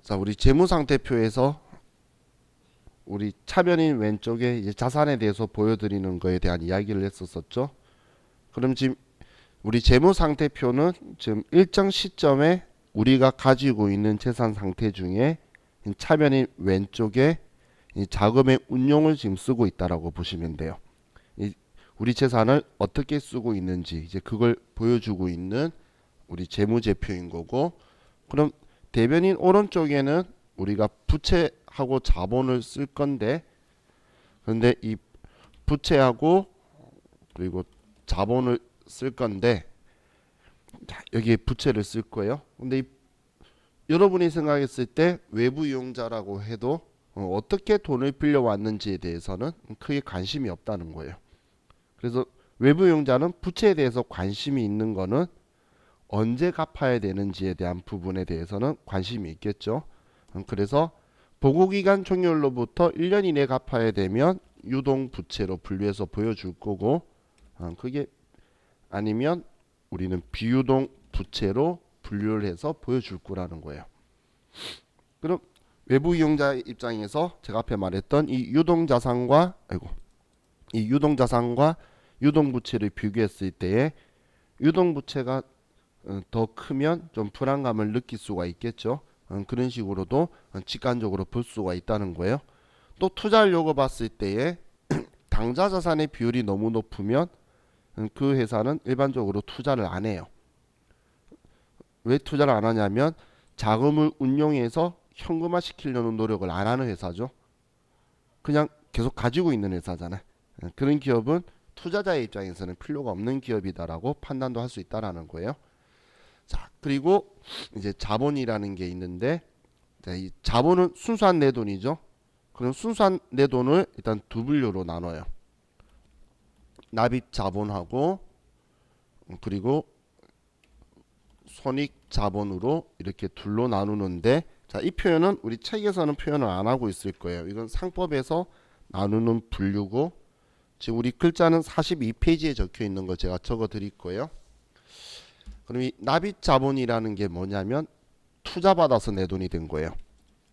자, 우리 재무상태표에서 우리 차변인 왼쪽에 이제 자산에 대해서 보여드리는 거에 대한 이야기를 했었었죠. 그럼 지금 우리 재무상태표는 지금 일정 시점에 우리가 가지고 있는 재산 상태 중에 차변인 왼쪽에 이 자금의 운용을 지금 쓰고 있다라고 보시면 돼요. 우리 재산을 어떻게 쓰고 있는지 이제 그걸 보여주고 있는 우리 재무제표인 거고, 그럼 대변인 오른쪽에는 우리가 부채하고 자본을 쓸 건데, 그런데 이 부채하고 그리고 자본을 쓸 건데, 여기에 부채를 쓸 거예요. 근데 여러분이 생각했을 때 외부 이용자라고 해도 어떻게 돈을 빌려왔는지에 대해서는 크게 관심이 없다는 거예요. 그래서 외부 이용자는 부채에 대해서 관심이 있는 거는 언제 갚아야 되는지에 대한 부분에 대해서는 관심이 있겠죠. 그래서 보고기간 종료로부터 1년 이내 갚아야 되면 유동부채로 분류해서 보여줄 거고, 그게 아니면 우리는 비유동부채로 분류를 해서 보여줄 거라는 거예요. 그럼 외부 이용자 입장에서 제가 앞에 말했던 이 유동자산과 유동부채를 비교했을 때에 유동부채가 더 크면 좀 불안감을 느낄 수가 있겠죠. 그런 식으로도 직관적으로 볼 수가 있다는 거예요. 또 투자하려고 봤을 때에 당좌 자산의 비율이 너무 높으면 그 회사는 일반적으로 투자를 안 해요. 왜 투자를 안 하냐면 자금을 운용해서 현금화 시키려는 노력을 안 하는 회사죠. 그냥 계속 가지고 있는 회사잖아요. 그런 기업은 투자자의 입장에서는 필요가 없는 기업이다라고 판단도 할 수 있다라는 거예요. 자, 그리고 이제 자본이라는 게 있는데, 자, 이 자본은 순수한 내돈이죠. 그럼 순수한 내돈을 일단 두 분류로 나눠요. 납입 자본하고 그리고 손익 자본으로 이렇게 둘로 나누는데, 자, 이 표현은 우리 책에서는 표현을 안 하고 있을 거예요. 이건 상법에서 나누는 분류고, 지금 우리 글자는 42페이지에 적혀 있는 거 제가 적어 드릴 거예요. 그럼 이 납입 자본이라는 게 뭐냐면 투자 받아서 내 돈이 된 거예요.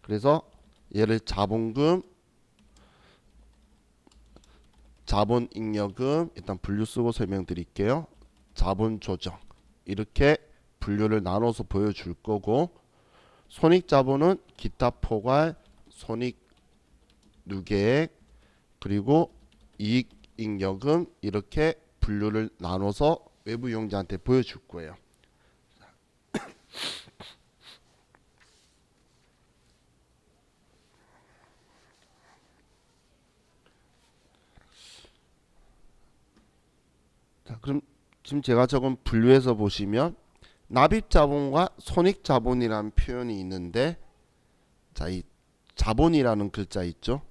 그래서 얘를 자본금, 자본잉여금 일단 분류 쓰고 설명드릴게요. 자본조정 이렇게 분류를 나눠서 보여줄 거고, 손익자본은 기타 포괄, 손익 누계액, 그리고 이익잉여금 이렇게 분류를 나눠서 외부 이용자한테 보여줄 거예요. 자, 그럼 지금 제가 적은 분류에서 보시면 납입자본과 손익자본이라는 표현이 있는데, 자, 이 자본이라는 글자 있죠?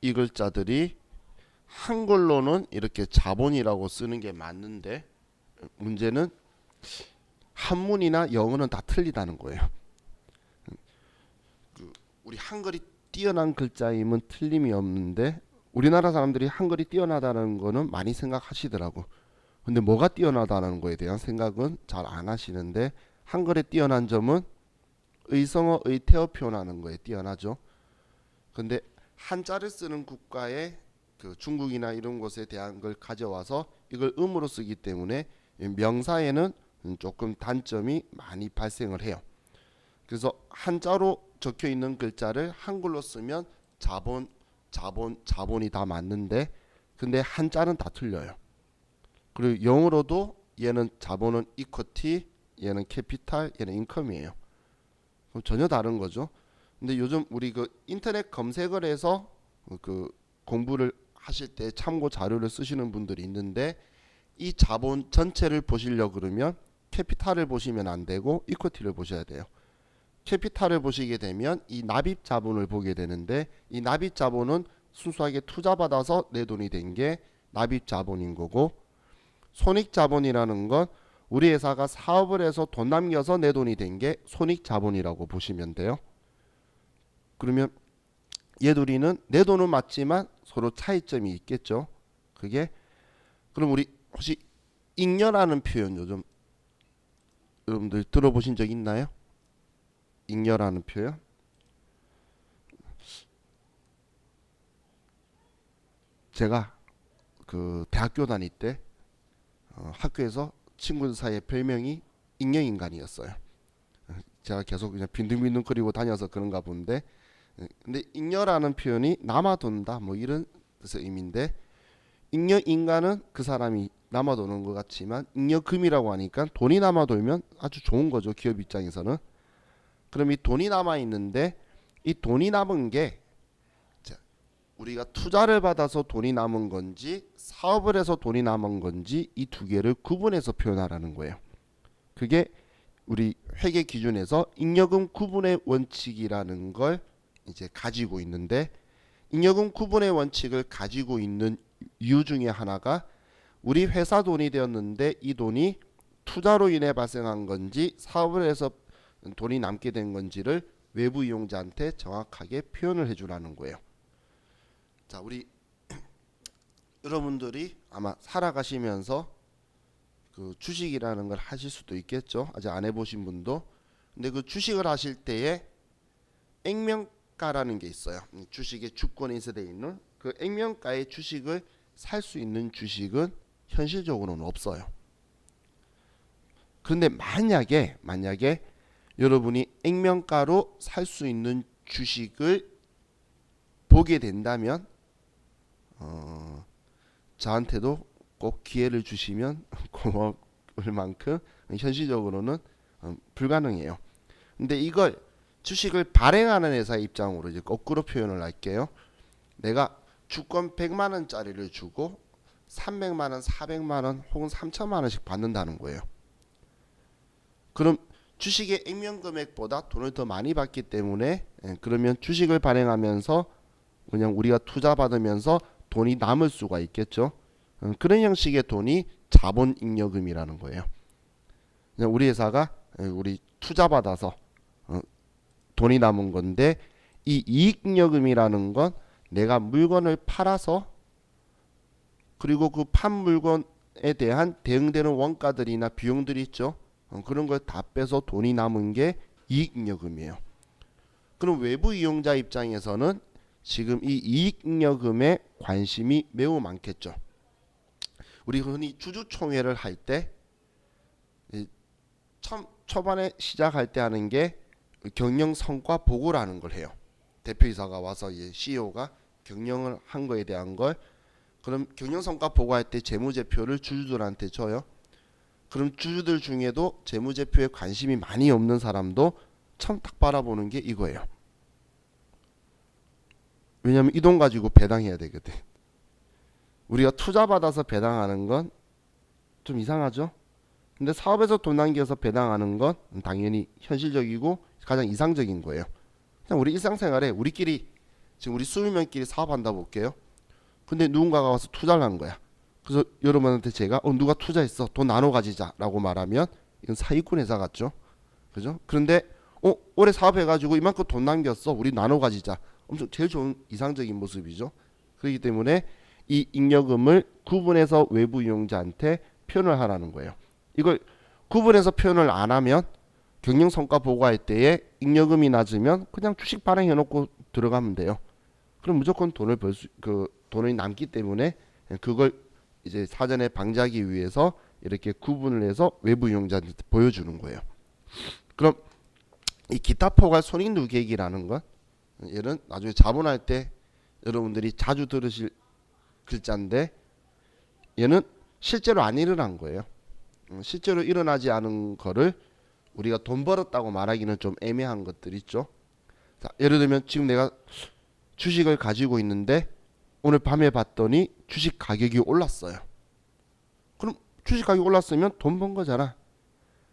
이 글자들이 한글로는 이렇게 자본이라고 쓰는 게 맞는데, 문제는 한문이나 영어는 다 틀리다는 거예요. 우리 한글이 뛰어난 글자임은 틀림이 없는데, 우리나라 사람들이 한글이 뛰어나다는 거는 많이 생각하시더라고. 근데 뭐가 뛰어나다는 거에 대한 생각은 잘 안 하시는데, 한글의 뛰어난 점은 의성어 의태어 표현하는 거에 뛰어나죠. 근데 한자를 쓰는 국가의 그 중국이나 이런 곳에 대한 걸 가져와서 이걸 음으로 쓰기 때문에 명사에는 조금 단점이 많이 발생을 해요. 그래서 한자로 적혀 있는 글자를 한글로 쓰면 자본이 다 맞는데, 근데 한자는 다 틀려요. 그리고 영어로도 얘는 자본은 이쿼티, 얘는 캐피탈, 얘는 인컴이에요. 그럼 전혀 다른 거죠. 근데 요즘 우리 그 인터넷 검색을 해서 그 공부를 하실 때 참고 자료를 쓰시는 분들이 있는데, 이 자본 전체를 보시려 그러면 캐피탈을 보시면 안 되고 이쿼티를 보셔야 돼요. 캐피탈을 보시게 되면 이 납입 자본을 보게 되는데, 이 납입 자본은 순수하게 투자 받아서 내 돈이 된 게 납입 자본인 거고, 손익 자본이라는 건 우리 회사가 사업을 해서 돈 남겨서 내 돈이 된 게 손익 자본이라고 보시면 돼요. 그러면 얘들이는 내 돈은 맞지만 서로 차이점이 있겠죠. 그게, 그럼 우리 혹시 잉여라는 표현 요즘 여러분들 들어보신 적 있나요? 잉여라는 표현. 제가 그 대학교 다닐 때 학교에서 친구들 사이에 별명이 잉여인간이었어요. 제가 계속 그냥 빈둥빈둥거리고 다녀서 그런가 본데, 근데 잉여라는 표현이 남아돈다 뭐 이런 뜻의 의미인데, 잉여인간은 그 사람이 남아도는 것 같지만 잉여금이라고 하니까 돈이 남아돌면 아주 좋은 거죠, 기업 입장에서는. 그럼 이 돈이 남아 있는데, 이 돈이 남은 게 우리가 투자를 받아서 돈이 남은 건지 사업을 해서 돈이 남은 건지 이 두 개를 구분해서 표현하라는 거예요. 그게 우리 회계 기준에서 잉여금 구분의 원칙이라는 걸 이제 가지고 있는데, 잉여금 구분의 원칙을 가지고 있는 이유 중에 하나가 우리 회사 돈이 되었는데 이 돈이 투자로 인해 발생한 건지 사업을 해서 돈이 남게 된 건지를 외부 이용자한테 정확하게 표현을 해주라는 거예요. 자, 우리 여러분들이 아마 살아가시면서 그 주식이라는 걸 하실 수도 있겠죠. 아직 안 해보신 분도. 근데 그 주식을 하실 때에 액면가라는 게 있어요. 주식의 주권에 인쇄되어 있는 그 액면가의 주식을 살 수 있는 주식은 현실적으로는 없어요. 그런데 만약에 여러분이 액면가로 살 수 있는 주식을 보게 된다면 저한테도 꼭 기회를 주시면 고마울 만큼 현실적으로는 불가능해요. 근데 이걸 주식을 발행하는 회사 입장으로 이제 거꾸로 표현을 할게요. 내가 주권 100만 원짜리를 주고 300만 원, 400만 원 혹은 3천만 원씩 받는다는 거예요. 그럼 주식의 액면 금액보다 돈을 더 많이 받기 때문에 그러면 주식을 발행하면서 그냥 우리가 투자 받으면서 돈이 남을 수가 있겠죠. 그런 형식의 돈이 자본잉여금이라는 거예요. 그냥 우리 회사가 우리 투자 받아서 돈이 남은 건데, 이 이익잉여금이라는 건 내가 물건을 팔아서 그리고 그 판 물건에 대한 대응되는 원가들이나 비용들이 있죠. 그런 걸 다 빼서 돈이 남은 게 이익잉여금이에요. 그럼 외부 이용자 입장에서는 지금 이 이익잉여금에 관심이 매우 많겠죠. 우리 흔히 주주총회를 할 때 초반에 시작할 때 하는 게 경영 성과 보고라는 걸 해요. 대표이사가 와서 CEO가 경영을 한 거에 대한 걸, 그럼 경영 성과 보고할 때 재무제표를 주주들한테 줘요. 그럼 주주들 중에도 재무제표에 관심이 많이 없는 사람도 처음 딱 바라보는 게 이거예요. 왜냐하면 이 돈 가지고 배당해야 되거든. 우리가 투자 받아서 배당하는 건 좀 이상하죠. 근데 사업에서 돈 남겨서 배당하는 건 당연히 현실적이고 가장 이상적인 거예요. 그냥 우리 일상생활에 우리끼리 지금 우리 20명끼리 사업한다 볼게요. 근데 누군가가 와서 투자를 한 거야. 그래서 여러분한테 제가 누가 투자했어, 돈 나눠 가지자라고 말하면 이건 사기꾼 회사 같죠. 그죠? 그런데 올해 사업해가지고 이만큼 돈 남겼어, 우리 나눠 가지자. 엄청 제일 좋은 이상적인 모습이죠. 그렇기 때문에 이 잉여금을 구분해서 외부 이용자한테 표현을 하라는 거예요. 이걸 구분해서 표현을 안 하면 경영 성과 보고할 때에 잉여금이 낮으면 그냥 주식 발행해 놓고 들어가면 돼요. 그럼 무조건 돈이 남기 때문에 그걸 이제 사전에 방지하기 위해서 이렇게 구분을 해서 외부 이용자한테 보여주는 거예요. 그럼 이 기타 포괄 손익누계액이라는 건 얘는 나중에 자본할 때 여러분들이 자주 들으실 글자인데, 얘는 실제로 안 일어난 거예요. 실제로 일어나지 않은 거를 우리가 돈 벌었다고 말하기는 좀 애매한 것들 있죠. 자, 예를 들면 지금 내가 주식을 가지고 있는데 오늘 밤에 봤더니 주식 가격이 올랐어요. 그럼 주식 가격이 올랐으면 돈 번 거잖아.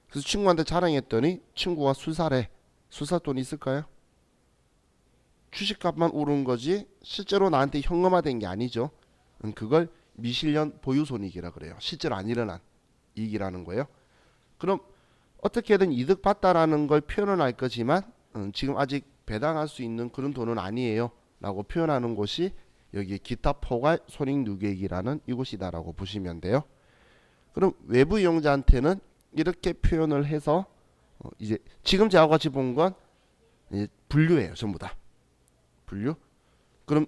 그래서 친구한테 자랑했더니 친구가 술 사래. 술 살 돈 있을까요? 주식값만 오른 거지 실제로 나한테 현금화된 게 아니죠. 그걸 미실현 보유손익이라 그래요. 실제로 안 일어난 이익이라는 거예요. 그럼 어떻게든 이득 봤다라는 걸 표현은 할 거지만 지금 아직 배당할 수 있는 그런 돈은 아니에요 라고 표현하는 곳이 여기 기타 포괄 손익누계액이라는 이곳이다라고 보시면 돼요. 그럼 외부 이용자한테는 이렇게 표현을 해서 이제 지금 제가 같이 본 건 이제 분류예요. 전부 다 분류. 그럼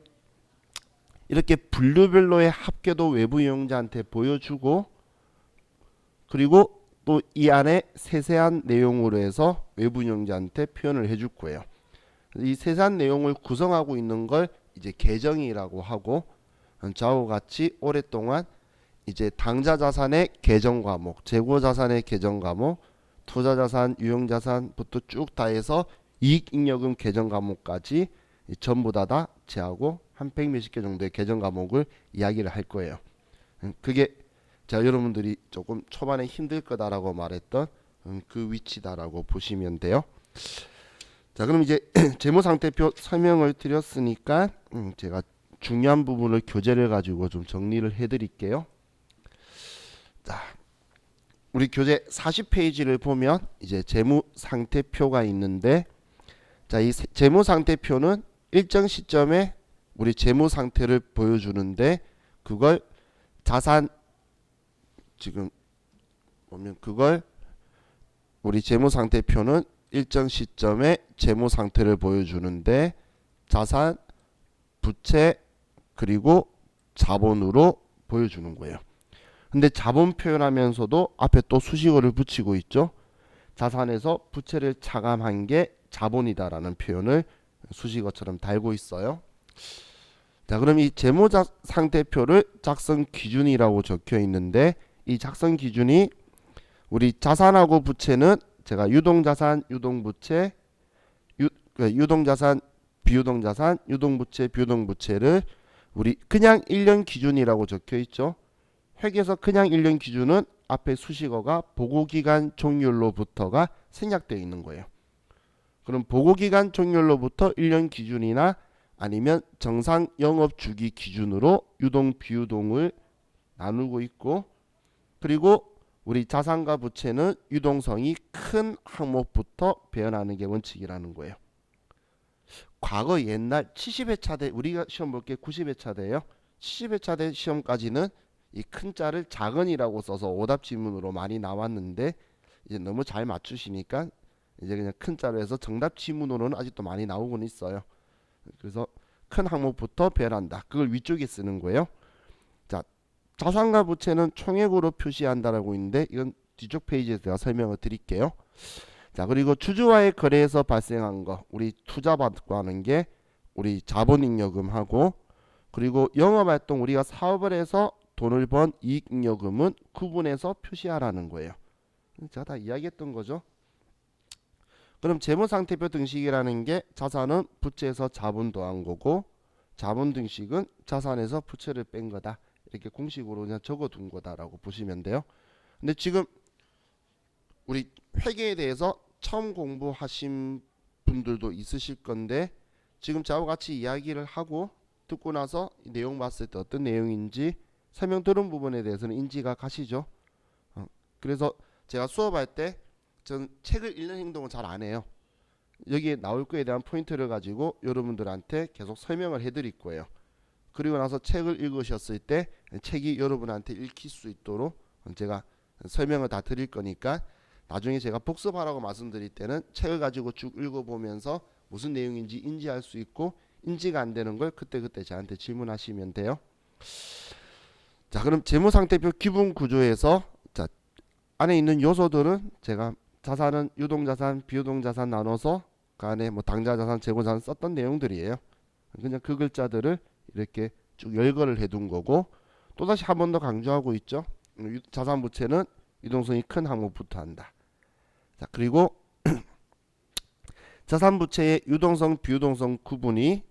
이렇게 분류별로의 합계도 외부 이용자한테 보여주고, 그리고 또 이 안에 세세한 내용으로 해서 외부 이용자한테 표현을 해줄 거예요. 이 세세한 내용을 구성하고 있는 걸 이제 계정이라고 하고, 좌우와 같이 오랫동안 이제 당좌 자산의 계정 과목, 재고 자산의 계정 과목, 투자 자산, 유용 자산부터 쭉 다 해서 이익 잉여금 계정 과목까지 전부 다 제하고 한 100몇십 개 정도의 계정 과목을 이야기를 할 거예요. 그게 제가 여러분들이 조금 초반에 힘들 거다라고 말했던 그 위치다라고 보시면 돼요. 자, 그럼 이제 재무상태표 설명을 드렸으니까 제가 중요한 부분을 교재를 가지고 좀 정리를 해드릴게요. 자, 우리 교재 40페이지를 보면 이제 재무상태표가 있는데, 자, 이 재무상태표는 일정 시점에 우리 재무상태를 보여주는데, 그걸 자산, 지금 보면 그걸 우리 재무상태표는 일정 시점에 재무상태를 보여주는데, 자산, 부채, 그리고 자본으로 보여주는 거예요. 근데 자본 표현하면서도 앞에 또 수식어를 붙이고 있죠. 자산에서 부채를 차감한 게 자본이다라는 표현을 수식어처럼 달고 있어요. 자, 그럼 이 재무상태표를 작성 기준이라고 적혀 있는데, 이 작성 기준이 우리 자산하고 부채는 제가 유동자산, 유동부채, 유동자산, 비유동자산, 유동부채, 비유동부채를 우리 그냥 1년 기준이라고 적혀 있죠. 회계에서 그냥 1년 기준은 앞에 수식어가 보고기간 종료로부터가 생략되어 있는 거예요. 그럼 보고기간 종료로부터 1년 기준이나 아니면 정상 영업주기 기준으로 유동 비유동을 나누고 있고, 그리고 우리 자산과 부채는 유동성이 큰 항목부터 배열하는 게 원칙이라는 거예요. 과거 옛날 70회차 대, 우리가 시험 볼 게 90회차 대예요. 70회차 대 시험까지는 이 큰 자를 작은이라고 써서 오답 지문으로 많이 나왔는데, 이제 너무 잘 맞추시니까 이제 그냥 큰 자로 해서 정답 지문으로는 아직도 많이 나오고는 있어요. 그래서 큰 항목부터 배열한다. 그걸 위쪽에 쓰는 거예요. 자, 자산과 부채는 총액으로 표시한다라고 있는데, 이건 뒤쪽 페이지에서 제가 설명을 드릴게요. 자, 그리고 주주와의 거래에서 발생한 거, 우리 투자받고 하는 게 우리 자본잉여금하고, 그리고 영업활동 우리가 사업을 해서 돈을 번 이익잉여금은 구분해서 표시하라는 거예요. 제가 다 이야기했던 거죠. 그럼 재무상태표 등식이라는 게 자산은 부채에서 자본 더한 거고, 자본 등식은 자산에서 부채를 뺀 거다. 이렇게 공식으로 그냥 적어둔 거다라고 보시면 돼요. 근데 지금 우리 회계에 대해서 처음 공부하신 분들도 있으실 건데, 지금 저와 같이 이야기를 하고 듣고 나서 이 내용 봤을 때 어떤 내용인지 설명 들은 부분에 대해서는 인지가 가시죠. 그래서 제가 수업할 때 전 책을 읽는 행동을 잘 안 해요. 여기에 나올 거에 대한 포인트를 가지고 여러분들한테 계속 설명을 해드릴 거예요. 그리고 나서 책을 읽으셨을 때 책이 여러분한테 읽힐 수 있도록 제가 설명을 다 드릴 거니까, 나중에 제가 복습하라고 말씀드릴 때는 책을 가지고 쭉 읽어보면서 무슨 내용인지 인지할 수 있고, 인지가 안 되는 걸 그때그때 저한테 질문하시면 돼요. 자, 그럼 재무상태표 기본 구조에서 자, 안에 있는 요소들은 제가 자산은 유동자산, 비유동자산 나눠서 그 안에 뭐 당좌자산, 재고자산 썼던 내용들이에요. 그냥 그 글자들을 이렇게 쭉 열거를 해둔 거고, 또다시 한 번 더 강조하고 있죠. 자산 부채는 유동성이 큰 항목부터 한다. 자, 그리고 자산 부채의 유동성, 비유동성 구분이,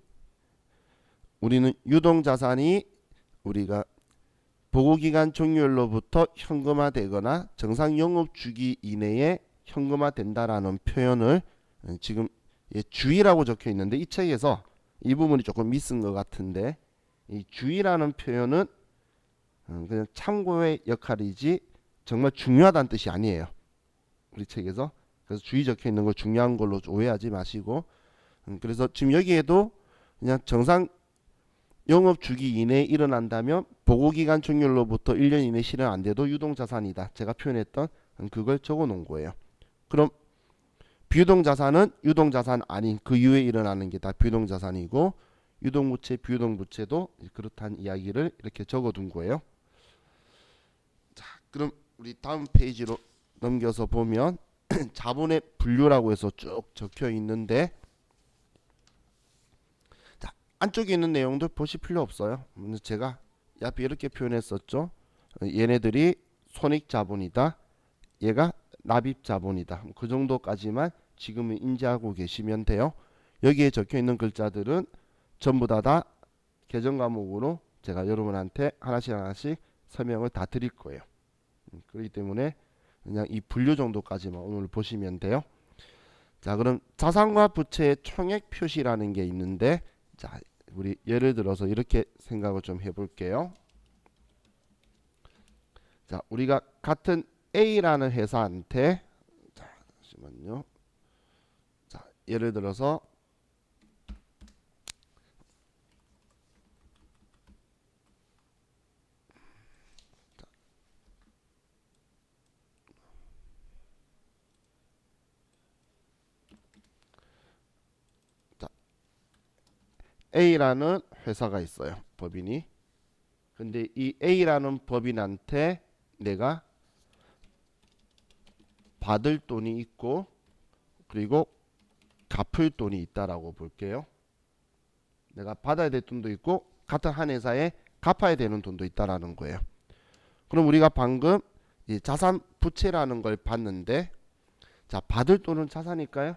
우리는 유동자산이 우리가 보고기간 종료일로부터 현금화되거나 정상 영업주기 이내에 현금화된다라는 표현을 지금 주의라고 적혀 있는데, 이 책에서 이 부분이 조금 미스인 것 같은데, 이 주의라는 표현은 그냥 참고의 역할이지 정말 중요하다는 뜻이 아니에요. 우리 책에서. 그래서 주의 적혀 있는 걸 중요한 걸로 오해하지 마시고, 그래서 지금 여기에도 그냥 정상 영업 주기 이내에 일어난다면 보고기간 종료로부터 1년 이내 실현 안 돼도 유동자산이다. 제가 표현했던 그걸 적어 놓은 거예요. 그럼 비유동자산은 유동자산 아닌 그 이후에 일어나는 게 다 비유동자산이고 유동부채, 비유동부채도 그렇다는 이야기를 이렇게 적어둔 거예요. 자, 그럼 우리 다음 페이지로 넘겨서 보면 자본의 분류라고 해서 쭉 적혀 있는데 자, 안쪽에 있는 내용들 보실 필요 없어요. 제가 앞에 이렇게 표현했었죠. 얘네들이 손익자본이다. 얘가 납입자본이다. 그 정도까지만 지금은 인지하고 계시면 돼요. 여기에 적혀 있는 글자들은 전부 다 계정 과목으로 제가 여러분한테 하나씩 설명을 다 드릴 거예요. 그렇기 때문에 그냥 이 분류 정도까지만 오늘 보시면 돼요. 자, 그럼 자산과 부채의 총액 표시라는 게 있는데 자, 우리 예를 들어서 이렇게 생각을 좀 해볼게요. 자, 우리가 같은 A라는 회사한테 자, 잠시만요. 자, 예를 들어서 자, A라는 회사가 있어요. 법인이. 근데 이 A라는 법인한테 내가 받을 돈이 있고 그리고 갚을 돈이 있다라고 볼게요. 내가 받아야 될 돈도 있고 같은 한 회사에 갚아야 되는 돈도 있다라는 거예요. 그럼 우리가 방금 이 자산 부채라는 걸 봤는데 자, 받을 돈은 자산일까요?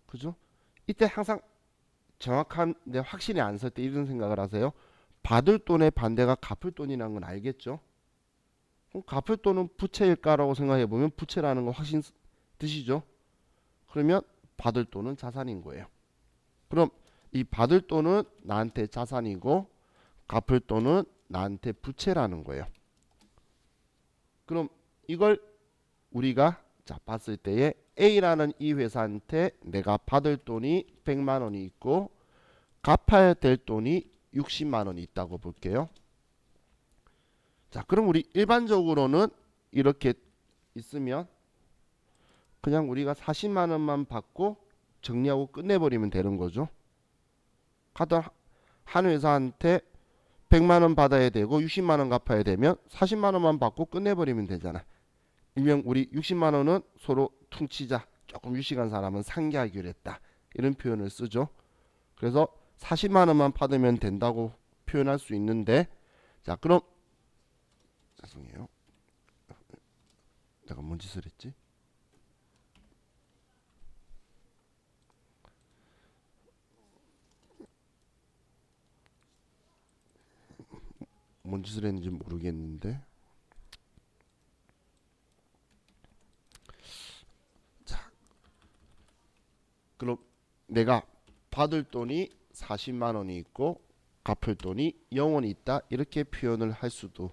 그죠? 이때 항상 정확한 확신이 안 설 때 이런 생각을 하세요. 받을 돈의 반대가 갚을 돈이라는 건 알겠죠? 그럼 갚을 돈은 부채일까라고 생각해 보면 부채라는 거 확신 드시죠? 그러면 받을 돈은 자산인 거예요. 그럼 이 받을 돈은 나한테 자산이고 갚을 돈은 나한테 부채라는 거예요. 그럼 이걸 우리가 자 봤을 때에 A라는 이 회사한테 내가 받을 돈이 100만 원이 있고 갚아야 될 돈이 60만 원이 있다고 볼게요. 자, 그럼 우리 일반적으로는 이렇게 있으면 그냥 우리가 40만 원만 받고 정리하고 끝내버리면 되는 거죠. 같은 한 회사한테 100만 원 받아야 되고 60만 원 갚아야 되면 40만 원만 받고 끝내버리면 되잖아. 일명 우리 60만 원은 서로 퉁치자. 조금 유식한 사람은 상계하기로 했다. 이런 표현을 쓰죠. 그래서 40만 원만 받으면 된다고 표현할 수 있는데 자, 그럼 죄송해요. 내가 뭔 짓을 했지? 뭔 짓을 했는지 모르겠는데 자, 그럼 내가 받을 돈이 40만 원이 있고 갚을 돈이 0원이 있다 이렇게 표현을 할 수도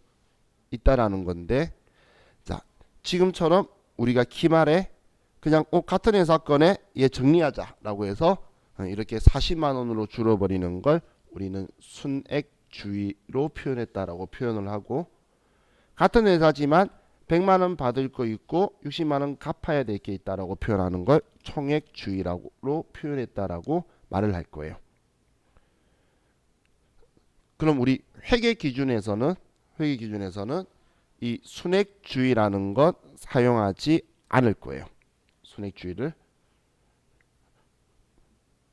있다라는 건데 자, 지금처럼 우리가 기말에 그냥 같은 회사 건에 얘 정리하자라고 해서 이렇게 40만 원으로 줄어버리는 걸 우리는 순액주의로 표현했다라고 표현을 하고 같은 회사지만 100만 원 받을 거 있고 60만 원 갚아야 될 게 있다라고 표현하는 걸 총액주의라고 표현했다라고 말을 할 거예요. 그럼 우리 회계 기준에서는 이 순액주의라는 것 사용하지 않을 거예요. 순액주의를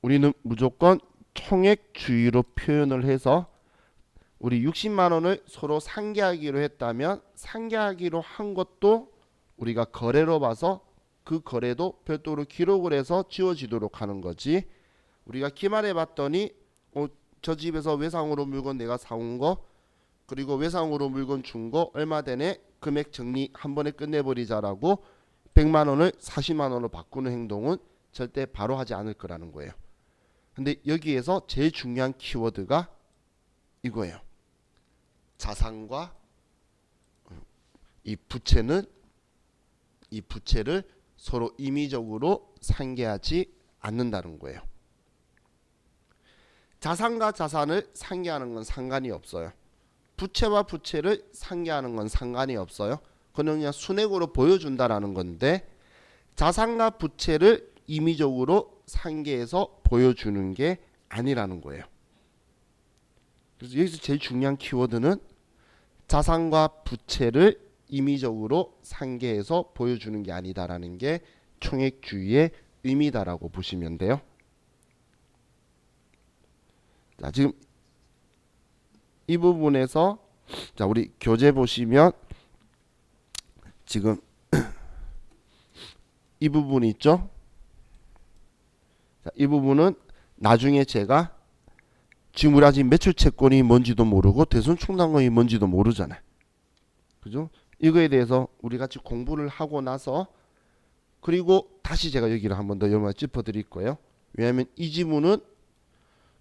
우리는 무조건 총액주의로 표현을 해서 우리 60만 원을 서로 상계하기로 했다면 상계하기로 한 것도 우리가 거래로 봐서 그 거래도 별도로 기록을 해서 지워지도록 하는 거지. 우리가 기말해 봤더니 저 집에서 외상으로 물건 내가 사온 거 그리고 외상으로 물건 준 거 얼마 되네 금액 정리 한 번에 끝내버리자라고 100만 원을 40만 원으로 바꾸는 행동은 절대 바로 하지 않을 거라는 거예요. 근데 여기에서 제일 중요한 키워드가 이거예요. 자산과 이 부채를 서로 임의적으로 상계하지 않는다는 거예요. 자산과 자산을 상계하는 건 상관이 없어요. 부채와 부채를 상계하는 건 상관이 없어요. 그냥 순액으로 보여준다라는 건데 자산과 부채를 임의적으로 상계해서 보여주는 게 아니라는 거예요. 그래서 여기서 제일 중요한 키워드는 자산과 부채를 임의적으로 상계해서 보여주는 게 아니다라는 게 총액주의의 의미다라고 보시면 돼요. 자, 지금 이 부분에서 자, 우리 교재 보시면 지금 이 부분이 있죠. 자, 이 부분은 나중에 제가 지금 우리 아직 매출 채권이 뭔지도 모르고 대손 충당금이 뭔지도 모르잖아요. 그죠? 이거에 대해서 우리 같이 공부를 하고 나서 그리고 다시 제가 여기를 한번 더 여러분 짚어 드릴 거예요. 왜냐하면 이 지문은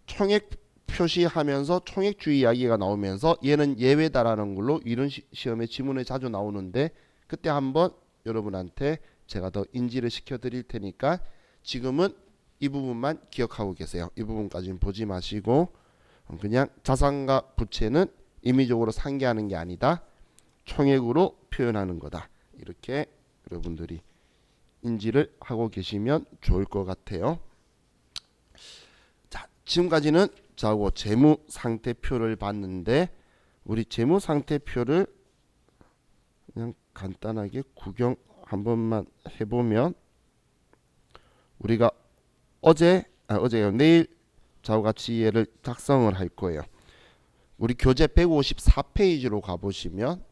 총액 표시하면서 총액주의 이야기가 나오면서 얘는 예외다라는 걸로 이런 시험에 지문에 자주 나오는데 그때 한번 여러분한테 제가 더 인지를 시켜 드릴 테니까 지금은 이 부분만 기억하고 계세요. 이 부분까지는 보지 마시고 그냥 자산과 부채는 임의적으로 상계하는 게 아니다. 총액으로 표현하는 거다. 이렇게 여러분들이 인지를 하고 계시면 좋을 것 같아요. 자, 지금까지는 저하고 재무 상태표를 봤는데 우리 재무 상태표를 그냥 간단하게 구경 한 번만 해보면 우리가 어제요 내일 저하고 같이 얘를 작성을 할 거예요. 우리 교재 154페이지로 가보시면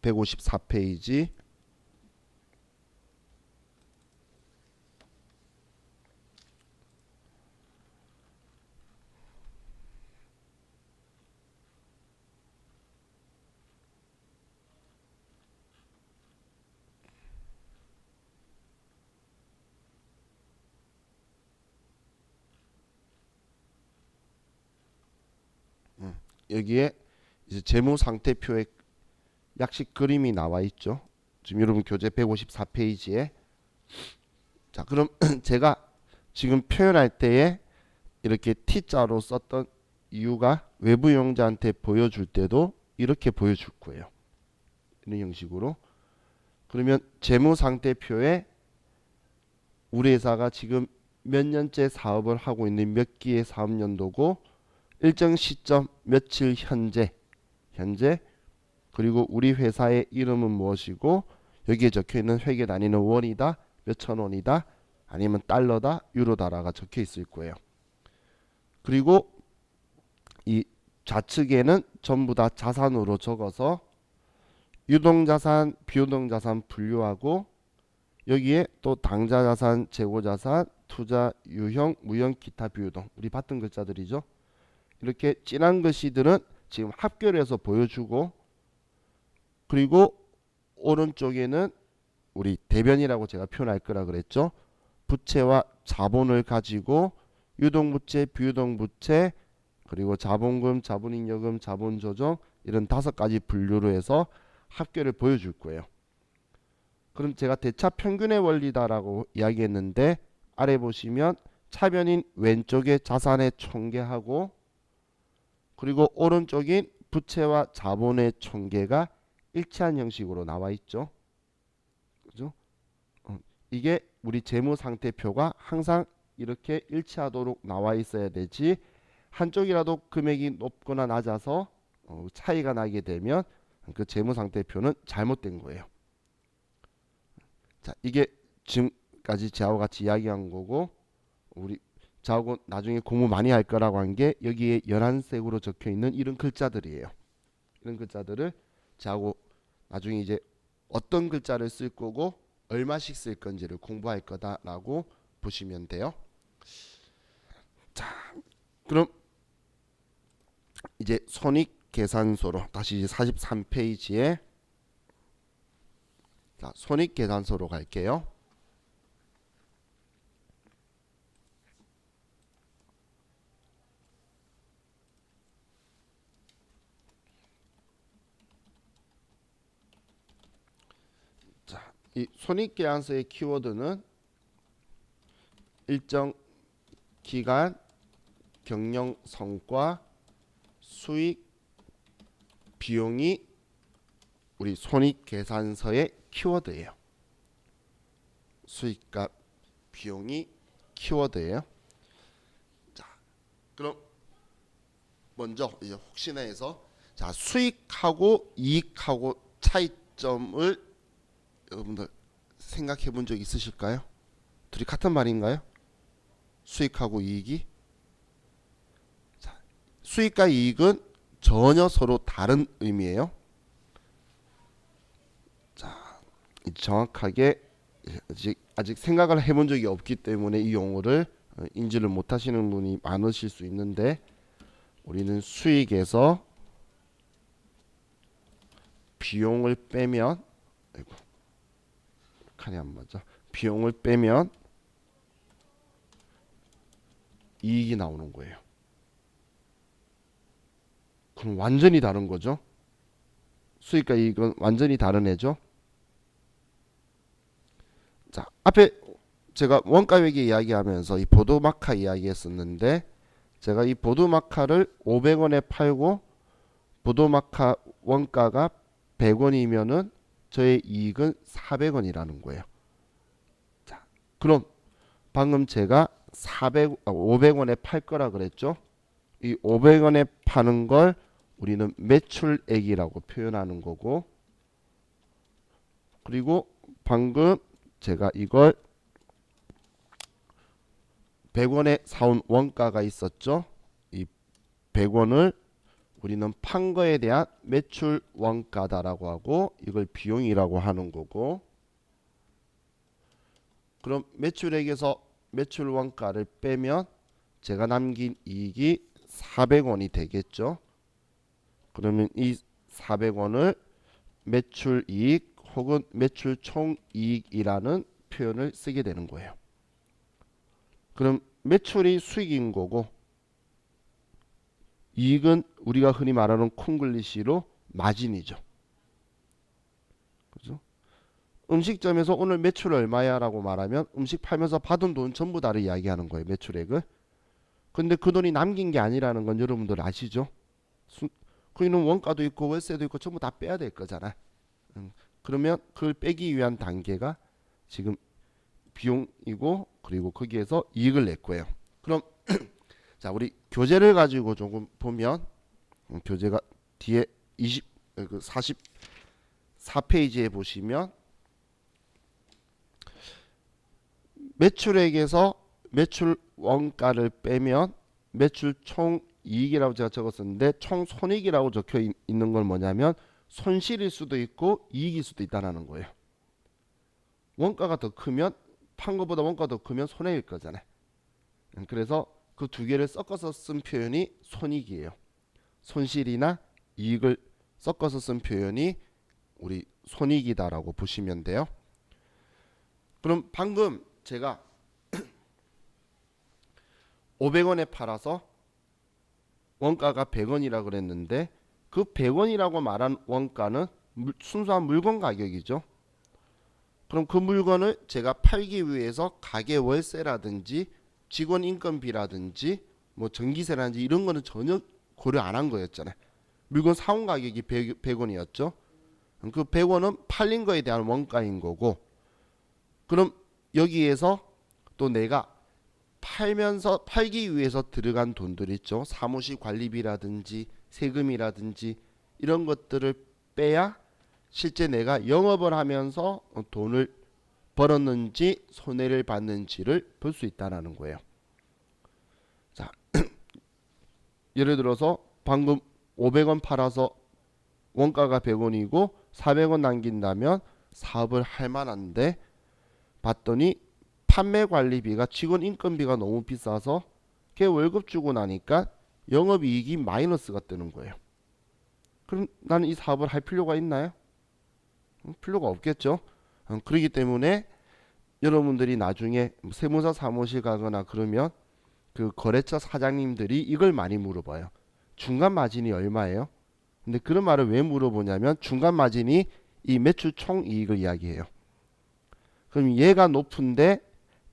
154페이지 여기에 이제 재무 상태표의 약식 그림이 나와 있죠. 지금 여러분 교재 154페이지에 자, 그럼 제가 지금 표현할 때에 이렇게 T자로 썼던 이유가 외부 이용자한테 보여줄 때도 이렇게 보여줄 거예요. 이런 형식으로. 그러면 재무 상태표에 우리 회사가 지금 몇 년째 사업을 하고 있는 몇 기의 사업 연도고 일정 시점 며칠 현재 그리고 우리 회사의 이름은 무엇이고 여기에 적혀 있는 회계 단위는 원이다, 몇천 원이다, 아니면 달러다, 유로다라가 적혀 있을 거예요. 그리고 이 좌측에는 전부 다 자산으로 적어서 유동자산, 비유동자산 분류하고 여기에 또 당좌자산, 재고자산, 투자, 유형, 무형, 기타 비유동 우리 봤던 글자들이죠. 이렇게 진한 글씨들은 지금 합결해서 보여주고 그리고 오른쪽에는 우리 대변이라고 제가 표현할 거라 그랬죠. 부채와 자본을 가지고 유동부채, 비유동부채 그리고 자본금, 자본잉여금, 자본조정 이런 5가지 분류로 해서 합계를 보여줄 거예요. 그럼 제가 대차 평균의 원리다라고 이야기했는데 아래 보시면 차변인 왼쪽에 자산의 총계하고 그리고 오른쪽인 부채와 자본의 총계가 일치한 형식으로 나와 있죠. 그죠? 이게 우리 재무 상태표가 항상 이렇게 일치하도록 나와 있어야 되지 한쪽이라도 금액이 높거나 낮아서 차이가 나게 되면 그 재무 상태표는 잘못된 거예요. 자, 이게 지금까지 저하고 같이 이야기한 거고 우리 저하고 나중에 공부 많이 할 거라고 한 게 여기에 연한색으로 적혀 있는 이런 글자들이에요. 이런 글자들을 저하고 나중에 이제 어떤 글자를 쓸 거고 얼마씩 쓸 건지를 공부할 거다라고 보시면 돼요. 자, 그럼 이제 손익계산서로 다시 이제 43페이지에 자, 손익계산서로 갈게요. 자, 이 손익계산서의 키워드는 일정 기간 경영 성과 수익 비용이 우리 손익계산서의 키워드예요. 수익값 비용이 키워드예요. 자, 그럼 먼저 이제 혹시나 해서 자, 수익하고 이익하고 차이점을 여러분들 생각해 본 적 있으실까요? 둘이 같은 말인가요? 수익하고 이익이? 자, 수익과 이익은 전혀 서로 다른 의미예요. 자, 정확하게 아직 생각을 해본 적이 없기 때문에 이 용어를 인지를 못하시는 분이 많으실 수 있는데, 우리는 수익에서 비용을 빼면, 아이고 칸이 안 맞아. 비용을 빼면 이익이 나오는 거예요. 그럼 완전히 다른 거죠. 수익과 이익은 완전히 다른 애죠. 자, 앞에 제가 원가회계 이야기하면서 이 보도마카 이야기했었는데, 제가 이 보도마카를 500원에 팔고 보도마카 원가가 100원이면은 저의 이익은 400원이라는 거예요. 자, 그럼 방금 제가 500원에 팔 거라 그랬죠. 이 500원에 파는 걸 우리는 매출액이라고 표현하는 거고, 그리고 방금 제가 이걸 100원에 사온 원가가 있었죠. 이 100원을 우리는 판 거에 대한 매출 원가다라고 하고, 이걸 비용이라고 하는 거고, 그럼 매출액에서 매출 원가를 빼면 제가 남긴 이익이 400원이 되겠죠. 그러면 이 400원을 매출 이익 혹은 매출 총이익이라는 표현을 쓰게 되는 거예요. 그럼 매출이 수익인 거고, 이익은 우리가 흔히 말하는 콩글리시로 마진이죠. 그죠? 음식점에서 오늘 매출 얼마야 라고 말하면 음식 팔면서 받은 돈 전부 다를 이야기하는 거예요, 매출액을. 근데 그 돈이 남긴 게 아니라는 건 여러분들 아시죠? 거기는 원가도 있고 월세도 있고 전부 다 빼야 될 거잖아. 그러면 그걸 빼기 위한 단계가 지금 비용이고, 그리고 거기에서 이익을 낼 거예요. 그럼 자, 우리 교재를 가지고 조금 보면, 교재가 뒤에 44페이지에 보시면 매출액에서 매출 원가를 빼면 매출 총이익이라고 제가 적었었는데, 총손익이라고 적혀 있는 건 뭐냐면 손실일 수도 있고 이익일 수도 있다는 거예요. 원가가 더 크면, 판 거보다 원가가 더 크면 손해일 거잖아요. 그래서 그 두 개를 섞어서 쓴 표현이 손익이에요. 손실이나 이익을 섞어서 쓴 표현이 우리 손익이다라고 보시면 돼요. 그럼 방금 제가 500원에 팔아서 원가가 100원이라 그랬는데, 그 100원이라고 말한 원가는 순수한 물건 가격이죠. 그럼 그 물건을 제가 팔기 위해서 가게 월세라든지 직원 인건비라든지 뭐 전기세라든지 이런 거는 전혀 고려 안 한 거였잖아요. 물건 사온 가격이 100원이었죠. 그 100원은 팔린 거에 대한 원가인 거고, 그럼 여기에서 또 내가 팔기 위해서 들어간 돈들 있죠. 사무실 관리비라든지 세금이라든지 이런 것들을 빼야 실제 내가 영업을 하면서 돈을 벌었는지 손해를 봤는지를 볼 수 있다는 거예요. 자, 예를 들어서 방금 500원 팔아서 원가가 100원이고 400원 남긴다면 사업을 할 만한데, 봤더니 판매 관리비가 직원 인건비가 너무 비싸서 걔 월급 주고 나니까 영업이익이 마이너스가 뜨는 거예요. 그럼 나는 이 사업을 할 필요가 있나요? 필요가 없겠죠. 그렇기 때문에 여러분들이 나중에 세무사 사무실 가거나 그러면 그 거래처 사장님들이 이걸 많이 물어봐요. 중간 마진이 얼마예요? 근데 그런 말을 왜 물어보냐면, 중간 마진이 이 매출 총이익을 이야기해요. 그럼 얘가 높은데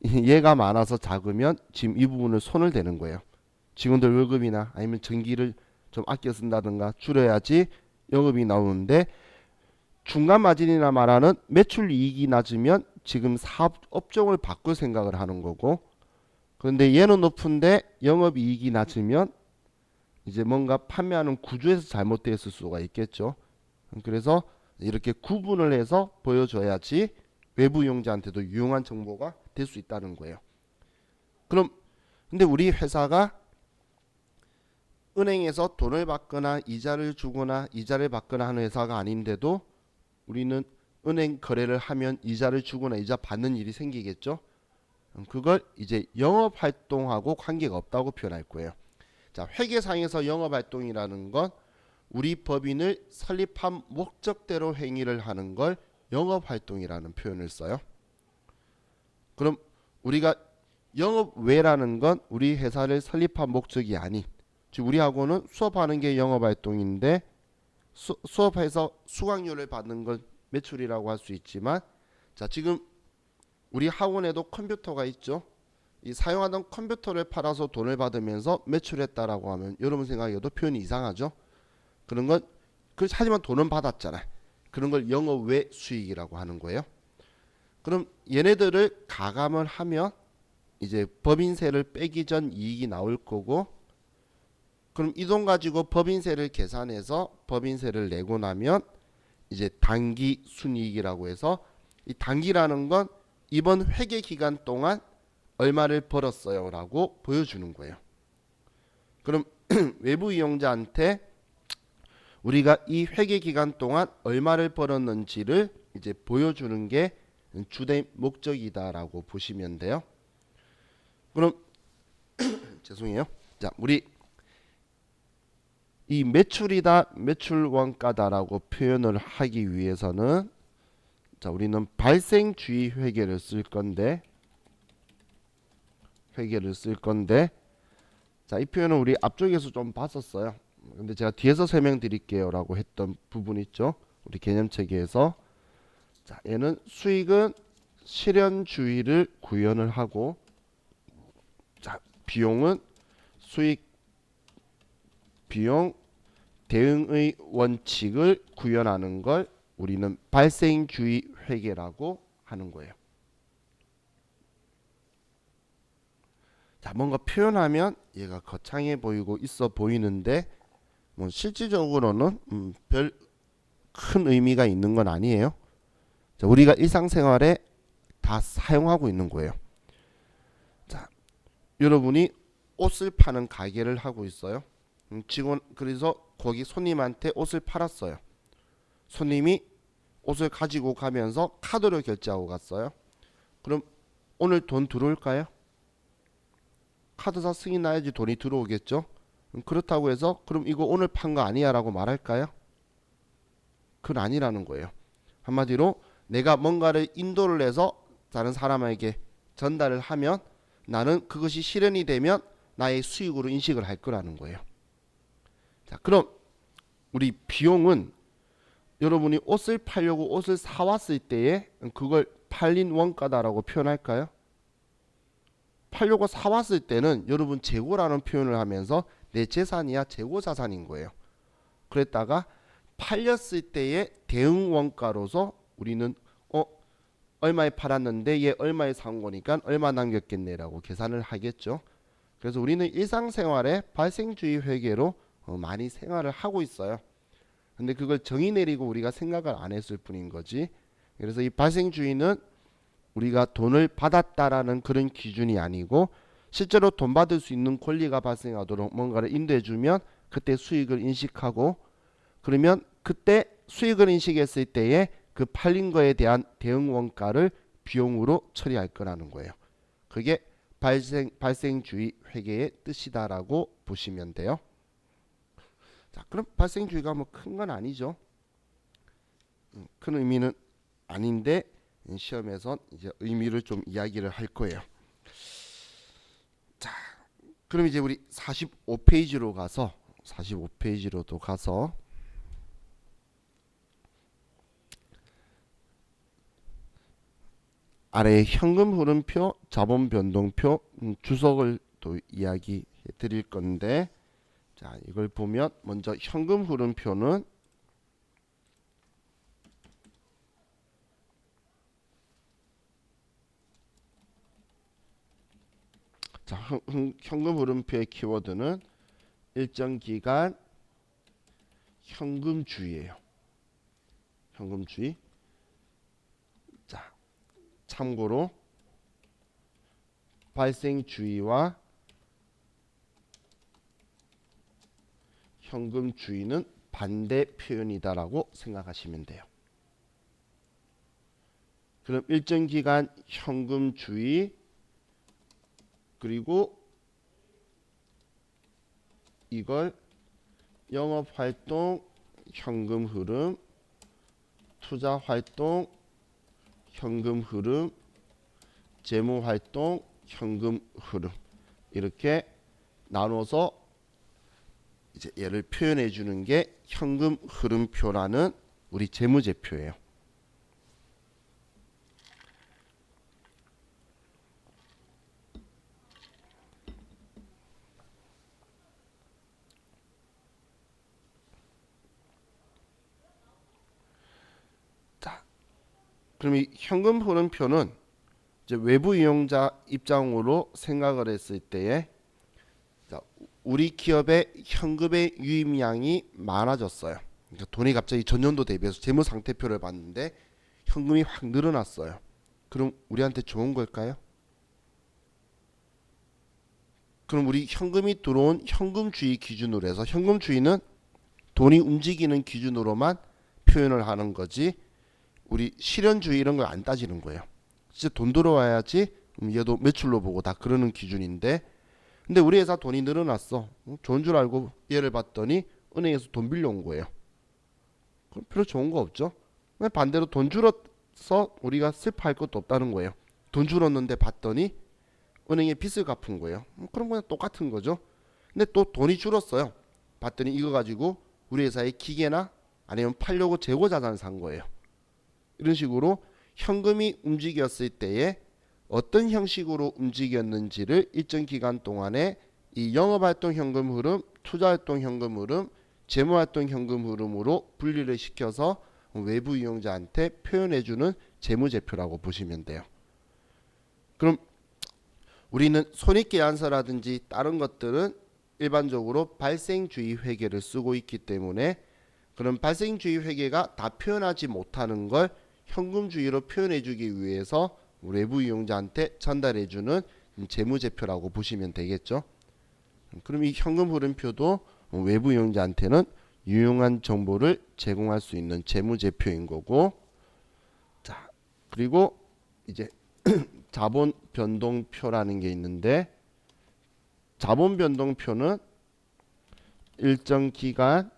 얘가 많아서 작으면 지금 이 부분을 손을 대는 거예요. 직원들 월급이나 아니면 전기를 좀 아껴 쓴다든가 줄여야지 영업이 나오는데 중간 마진이나 말하는 매출 이익이 낮으면 지금 사업 업종을 바꿀 생각을 하는 거고, 그런데 얘는 높은데 영업 이익이 낮으면 이제 뭔가 판매하는 구조에서 잘못되어 있을 수가 있겠죠. 그래서 이렇게 구분을 해서 보여줘야지 외부 이용자한테도 유용한 정보가 될 수 있다는 거예요. 그럼 근데 우리 회사가 은행에서 돈을 받거나 이자를 주거나 이자를 받거나 하는 회사가 아닌데도 우리는 은행 거래를 하면 이자를 주거나 이자 받는 일이 생기겠죠. 그걸 이제 영업 활동하고 관계가 없다고 표현할 거예요. 자, 회계상에서 영업 활동이라는 건 우리 법인을 설립한 목적대로 행위를 하는 걸 영업 활동이라는 표현을 써요. 그럼 우리가 영업 외라는 건 우리 회사를 설립한 목적이 아닌, 즉 우리하고는 수업하는 게 영업 활동인데 수업해서 수강료를 받는 건 매출이라고 할 수 있지만, 자 지금 우리 학원에도 컴퓨터가 있죠. 이 사용하던 컴퓨터를 팔아서 돈을 받으면서 매출했다라고 하면 여러분 생각에도 표현이 이상하죠. 그런 건 하지만 돈은 받았잖아. 그런 걸 영업 외 수익이라고 하는 거예요. 그럼 얘네들을 가감을 하면 이제 법인세를 빼기 전 이익이 나올 거고, 그럼 이 돈 가지고 법인세를 계산해서 법인세를 내고 나면 이제 당기 순이익이라고 해서, 이 당기라는 건 이번 회계 기간 동안 얼마를 벌었어요 라고 보여주는 거예요. 그럼 외부 이용자한테 우리가 이 회계 기간 동안 얼마를 벌었는지를 이제 보여주는 게 주된 목적이다라고 보시면 돼요. 그럼 죄송해요. 자, 우리 이 매출이다, 매출 원가다라고 표현을 하기 위해서는, 자 우리는 발생주의 회계를 쓸 건데, 자 이 표현은 우리 앞쪽에서 좀 봤었어요. 근데 제가 뒤에서 설명드릴게요 라고 했던 부분 있죠. 우리 개념체계에서. 자 얘는 수익은 실현주의를 구현을 하고, 자 비용은 수익 비용 대응의 원칙을 구현하는 걸 우리는 발생주의 회계라고 하는 거예요. 자 뭔가 표현하면 얘가 거창해 보이고 있어 보이는데 뭐 실질적으로는 별 큰 의미가 있는 건 아니에요. 자, 우리가 일상생활에 다 사용하고 있는 거예요. 자, 여러분이 옷을 파는 가게를 하고 있어요. 직원 그래서 거기 손님한테 옷을 팔았어요. 손님이 옷을 가지고 가면서 카드로 결제하고 갔어요. 그럼 오늘 돈 들어올까요? 카드사 승인 나야지 돈이 들어오겠죠. 그렇다고 해서 그럼 이거 오늘 판 거 아니야 라고 말할까요? 그건 아니라는 거예요. 한마디로 내가 뭔가를 인도를 해서 다른 사람에게 전달을 하면 나는 그것이 실현이 되면 나의 수익으로 인식을 할 거라는 거예요. 자, 그럼 우리 비용은 여러분이 옷을 팔려고 옷을 사왔을 때에 그걸 팔린 원가다라고 표현할까요? 팔려고 사왔을 때는 여러분 재고라는 표현을 하면서 내 재산이야 재고 자산인 거예요. 그랬다가 팔렸을 때의 대응 원가로서 우리는 얼마에 팔았는데 얘 얼마에 산 거니까 얼마 남겼겠네라고 계산을 하겠죠. 그래서 우리는 일상생활에 발생주의 회계로 많이 생활을 하고 있어요. 근데 그걸 정의 내리고 우리가 생각을 안 했을 뿐인 거지. 그래서 이 발생주의는 우리가 돈을 받았다라는 그런 기준이 아니고, 실제로 돈 받을 수 있는 권리가 발생하도록 뭔가를 인도해주면 그때 수익을 인식하고, 그러면 그때 수익을 인식했을 때에 그 팔린 거에 대한 대응 원가를 비용으로 처리할 거라는 거예요. 그게 발생주의 회계의 뜻이다라고 보시면 돼요. 자, 그럼 발생주의가 뭐 큰 건 아니죠. 큰 의미는 아닌데 시험에선 이제 의미를 좀 이야기를 할 거예요. 자, 그럼 이제 우리 45페이지로 가서 45페이지로도 가서 아래에 현금 흐름표, 자본 변동표, 주석을 또 이야기해 드릴 건데, 자 이걸 보면 먼저 현금 흐름표는 자, 현금 흐름표의 키워드는 일정 기간 현금주의예요. 현금주의. 자, 참고로 발생주의와 현금주의는 반대 표현이다라고 생각하시면 돼요. 그럼 일정 기간 현금주의 그리고 이걸 영업활동 현금 흐름, 투자활동 현금 흐름, 재무활동 현금 흐름 이렇게 나눠서 이제 얘를 표현해 주는 게 현금 흐름표라는 우리 재무제표예요. 자, 그럼 이 현금 흐름표는 이제 외부 이용자 입장으로 생각을 했을 때에 자, 우리 기업의 현금의 유입량이 많아졌어요. 그러니까 돈이 갑자기 전년도 대비해서 재무 상태표를 봤는데 현금이 확 늘어났어요. 그럼 우리한테 좋은 걸까요? 그럼 우리 현금이 들어온 현금주의 기준으로 해서 현금주의는 돈이 움직이는 기준으로만 표현을 하는 거지 우리 실현주의 이런 걸 안 따지는 거예요. 진짜 돈 들어와야지 얘도 매출로 보고 다 그러는 기준인데 근데 우리 회사 돈이 늘어났어. 좋은 줄 알고 얘를 봤더니 은행에서 돈 빌려온 거예요. 그럼 별로 좋은 거 없죠. 반대로 돈 줄어서 우리가 슬퍼할 것도 없다는 거예요. 돈 줄었는데 봤더니 은행에 빚을 갚은 거예요. 그럼 그냥 똑같은 거죠. 근데 또 돈이 줄었어요. 봤더니 이거 가지고 우리 회사의 기계나 아니면 팔려고 재고 자산을 산 거예요. 이런 식으로 현금이 움직였을 때에 어떤 형식으로 움직였는지를 일정 기간 동안에 이 영업활동 현금 흐름, 투자활동 현금 흐름, 재무활동 현금 흐름으로 분리를 시켜서 외부 이용자한테 표현해주는 재무제표라고 보시면 돼요. 그럼 우리는 손익계산서라든지 다른 것들은 일반적으로 발생주의 회계를 쓰고 있기 때문에 그런 발생주의 회계가 다 표현하지 못하는 걸 현금주의로 표현해주기 위해서 외부 이용자한테 전달해주는 재무제표라고 보시면 되겠죠. 그럼 이 현금 흐름표도 외부 이용자한테는 유용한 정보를 제공할 수 있는 재무제표인 거고, 자 그리고 이제 자본 변동표라는 게 있는데 자본 변동표는 일정 기간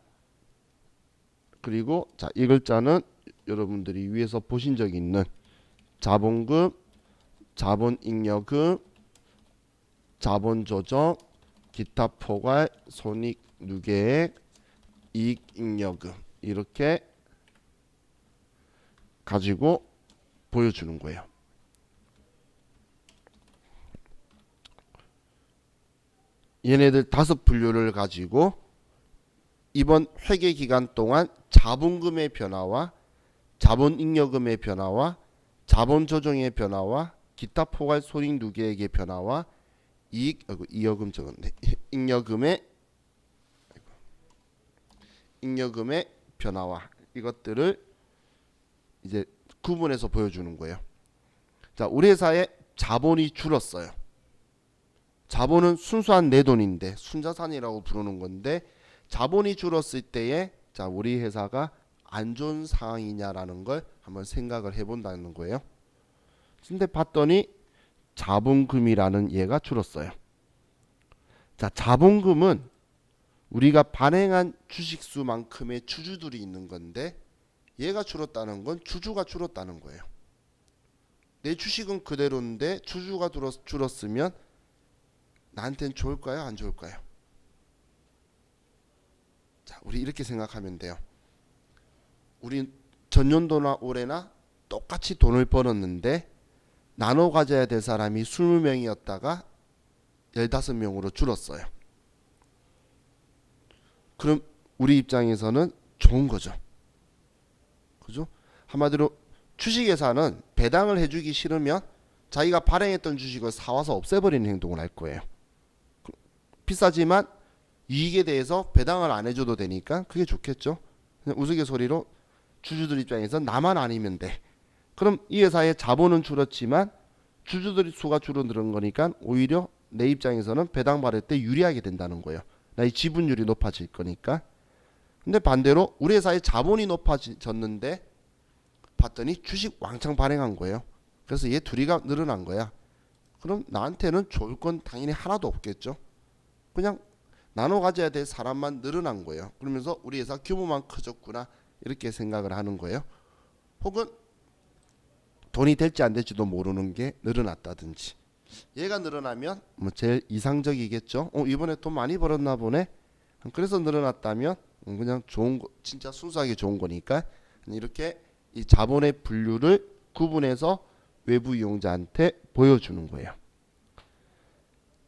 그리고 자 이 글자는 여러분들이 위에서 보신 적 있는 자본금, 자본잉여금, 자본조정, 기타 포괄, 손익 누계액, 이익잉여금 이렇게 가지고 보여주는 거예요. 얘네들 5분류를 가지고 이번 회계 기간 동안 자본금의 변화와 자본잉여금의 변화와 자본조정의 변화와 기타 포괄 손익 누계액의 변화와 이익여금 적었네. 잉여금의 변화와 이것들을 이제 구분해서 보여주는 거예요. 자, 우리 회사의 자본이 줄었어요. 자본은 순수한 내 돈인데 순자산이라고 부르는 건데 자본이 줄었을 때에 자 우리 회사가 안 좋은 상황이냐라는 걸 한번 생각을 해본다는 거예요. 근데 봤더니 자본금이라는 얘가 줄었어요. 자, 자본금은 우리가 발행한 주식수만큼의 주주들이 있는 건데 얘가 줄었다는 건 주주가 줄었다는 거예요. 내 주식은 그대로인데 주주가 줄었으면 나한테는 좋을까요? 안 좋을까요? 자, 우리 이렇게 생각하면 돼요. 우리 전년도나 올해나 똑같이 돈을 벌었는데 나눠 가져야 될 사람이 20명이었다가 15명으로 줄었어요. 그럼 우리 입장에서는 좋은 거죠. 그죠? 한마디로 주식회사는 배당을 해주기 싫으면 자기가 발행했던 주식을 사와서 없애버리는 행동을 할 거예요. 비싸지만 이익에 대해서 배당을 안 해줘도 되니까 그게 좋겠죠. 그냥 우스갯소리로 주주들 입장에서 나만 아니면 돼. 그럼 이 회사의 자본은 줄었지만 주주들 수가 줄어드는 거니까 오히려 내 입장에서는 배당 받을 때 유리하게 된다는 거예요. 나의 지분율이 높아질 거니까. 근데 반대로 우리 회사의 자본이 높아졌는데 봤더니 주식 왕창 발행한 거예요. 그래서 얘 둘이가 늘어난 거야. 그럼 나한테는 좋을 건 당연히 하나도 없겠죠. 그냥 나눠 가져야 될 사람만 늘어난 거예요. 그러면서 우리 회사 규모만 커졌구나 이렇게 생각을 하는 거예요. 혹은 돈이 될지 안 될지도 모르는 게 늘어났다든지. 얘가 늘어나면 뭐 제일 이상적이겠죠. 이번에 돈 많이 벌었나 보네. 그래서 늘어났다면 그냥 좋은 거, 진짜 순수하게 좋은 거니까 이렇게 이 자본의 분류를 구분해서 외부 이용자한테 보여주는 거예요.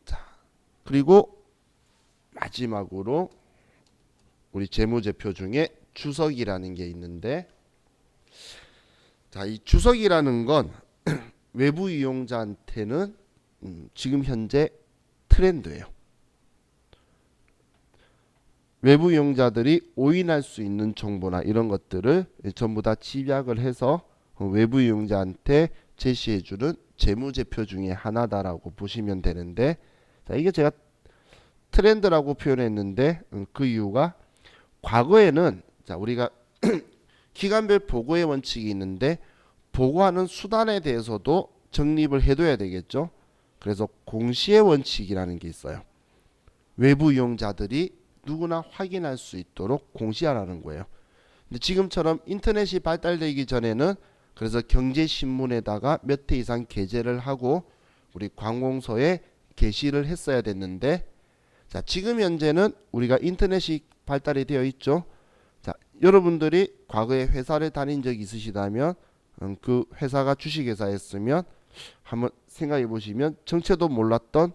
자, 그리고 마지막으로 우리 재무제표 중에 주석이라는 게 있는데, 자, 이 주석이라는 건 외부 이용자한테는 지금 현재 트렌드예요. 외부 이용자들이 오인할 수 있는 정보나 이런 것들을 전부 다 집약을 해서 외부 이용자한테 제시해주는 재무제표 중에 하나다라고 보시면 되는데, 자, 이게 제가 트렌드라고 표현했는데 그 이유가 과거에는 자, 우리가 기간별 보고의 원칙이 있는데 보고하는 수단에 대해서도 정립을 해둬야 되겠죠. 그래서 공시의 원칙이라는 게 있어요. 외부 이용자들이 누구나 확인할 수 있도록 공시하라는 거예요. 근데 지금처럼 인터넷이 발달되기 전에는 그래서 경제신문에다가 몇 회 이상 게재를 하고 우리 관공서에 게시를 했어야 됐는데, 자, 지금 현재는 우리가 인터넷이 발달이 되어 있죠. 자, 여러분들이 과거에 회사를 다닌 적이 있으시다면 그 회사가 주식회사였으면 한번 생각해 보시면 정체도 몰랐던